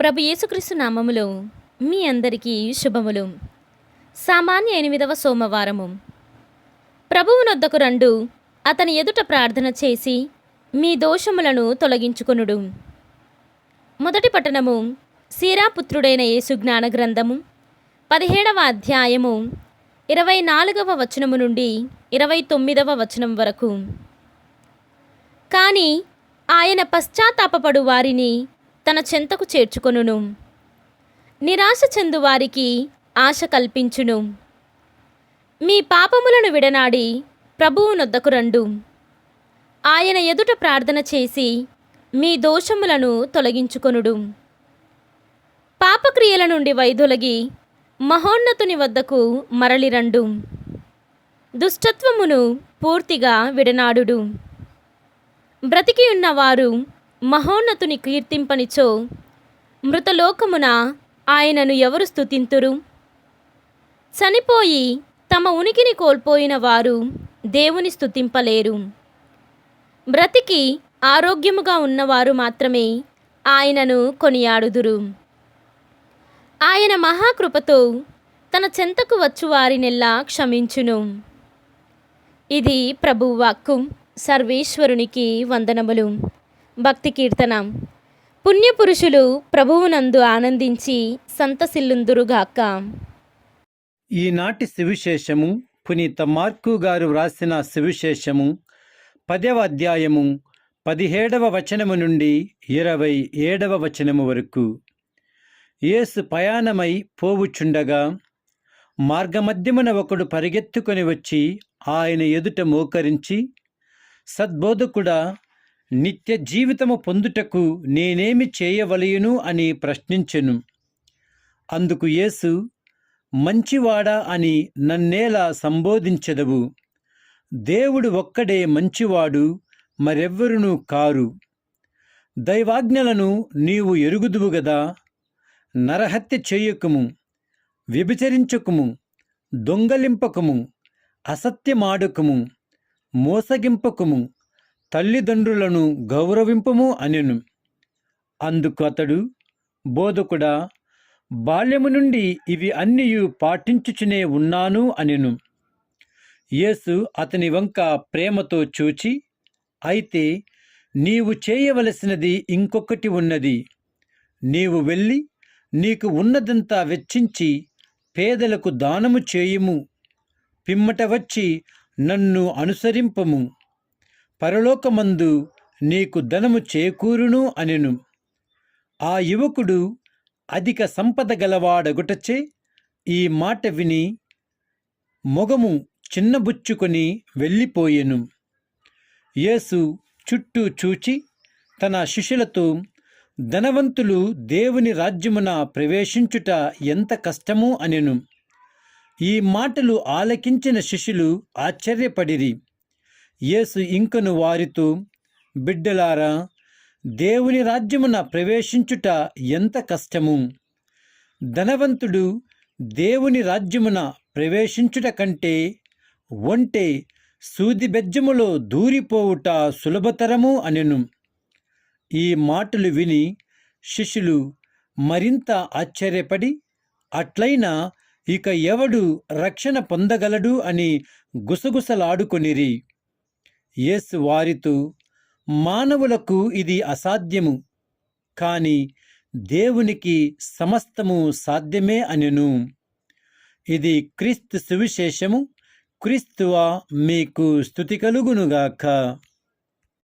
ప్రభు యేసుక్రీస్తు నామములో మీ అందరికీ శుభములు. సామాన్య 8వ సోమవారము. ప్రభువునొద్దకు రండు, అతని ఎదుట ప్రార్థన చేసి మీ దోషములను తొలగించుకొనుడు. మొదటి పట్టణము సీరాపుత్రుడైన యేసు జ్ఞాన గ్రంథము 17వ అధ్యాయము 24వ వచనము నుండి 29వ వచనం వరకు. కానీ ఆయన పశ్చాత్తాపపడు వారిని తన చెంతకు చేర్చుకొనును, నిరాశ చెందు వారికి ఆశ కల్పించును. మీ పాపములను విడనాడి ప్రభువునొద్దకు రండు, ఆయన ఎదుట ప్రార్థన చేసి మీ దోషములను తొలగించుకొనుడు. పాపక్రియల నుండి వైదొలగి మహోన్నతుని వద్దకు మరలిరండు, దుష్టత్వమును పూర్తిగా విడనాడుడు. బ్రతికి ఉన్నవారు మహోన్నతుని కీర్తింపనిచో మృతలోకమున ఆయనను ఎవరు స్తుతింతురు? చనిపోయి తమ ఉనికిని కోల్పోయిన వారు దేవుని స్తుతింపలేరు. బ్రతికి ఆరోగ్యముగా ఉన్నవారు మాత్రమే ఆయనను కొనియాడుదురు. ఆయన మహాకృపతో తన చెంతకు వచ్చు వారినెల్లా క్షమించును. ఇది ప్రభువు వాక్కు. సర్వేశ్వరునికి వందనములు. భక్తి కీర్తన. పుణ్యపురుషులు ప్రభువునందు ఆనందించి సంతసిల్లుందురుగాక. ఈనాటి సువిశేషము పునీత మార్కు గారు వ్రాసిన సువిశేషము 10వ అధ్యాయము 17వ వచనము నుండి 27వ వచనము వరకు. యేసు ప్రయాణమై పోవుచుండగా మార్గమధ్యమున ఒకడు పరిగెత్తుకొని వచ్చి ఆయన ఎదుట మోకరించి, సద్బోధకుడా, నిత్య జీవితము పొందుటకు నేనేమి చేయవలయును అని ప్రశ్నించెను. అందుకు యేసు, మంచివాడా అని నన్నేలా సంబోధించెదవు? దేవుడు ఒక్కడే మంచివాడు, మరెవ్వరునూ కారు. దైవాజ్ఞలను నీవు ఎరుగుదువు గదా. నరహత్య చేయకుము, వ్యభిచరించకుము, దొంగలింపకుము, అసత్యమాడకుము, మోసగింపకుము, తల్లిదండ్రులను గౌరవింపుము అనెను. అందుకు అతడు, బోధకుడా, బాల్యము నుండి ఇవి అన్నియు పాటించుచునే ఉన్నాను అనెను. యేసు అతని వంక ప్రేమతో చూచి, అయితే నీవు చేయవలసినది ఇంకొకటి ఉన్నది. నీవు వెళ్ళి నీకు ఉన్నదంతా వెచ్చించి పేదలకు దానము చేయుము, పిమ్మట వచ్చి నన్ను అనుసరింపము. పరలోకమందు నీకు ధనము చేకూరును అనెను. ఆ యువకుడు అధిక సంపద గలవాడగుటచే ఈ మాట విని మొగము చిన్నబుచ్చుకొని వెళ్ళిపోయెను. యేసు చుట్టూ చూచి తన శిష్యులతో, ధనవంతులు దేవుని రాజ్యమున ప్రవేశించుట ఎంత కష్టము అనెను. ఈ మాటలు ఆలకించిన శిష్యులు ఆశ్చర్యపడిరి. యేసు ఇంకను వారితో, బిడ్డలారా, దేవుని రాజ్యమున ప్రవేశించుట ఎంత కష్టము! ధనవంతుడు దేవుని రాజ్యమున ప్రవేశించుట కంటే ఒంటె సూది బెజ్జములో దూరిపోవుట సులభతరము అనెను. ఈ మాటలు విని శిష్యులు మరింత ఆశ్చర్యపడి, అట్లయినా ఇక ఎవడు రక్షణ పొందగలడు అని గుసగుసలాడుకొనిరి. యేసు వారితో, మానవులకు ఇది అసాధ్యము, కాని దేవునికి సమస్తము సాధ్యమే అనెను. ఇది క్రీస్తు సువిశేషము. క్రీస్తువా, మీకు స్తుతి కలుగునుగాక.